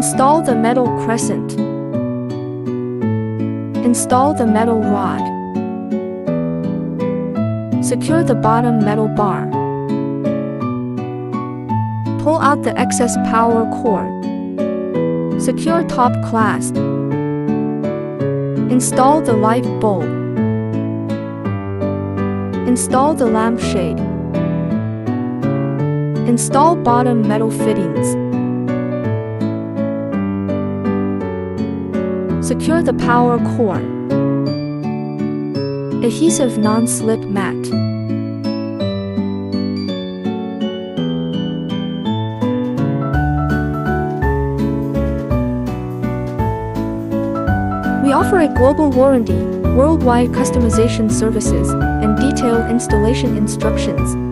Install the metal crescent. Install the metal rod. Secure the bottom metal bar. Pull out the excess power cord. Secure top clasp. Install the light bulb. Install the lampshade. Install bottom metal fittings. Secure the power cord. Adhesive non-slip mat. We offer a global warranty, worldwide customization services, and detailed installation instructions.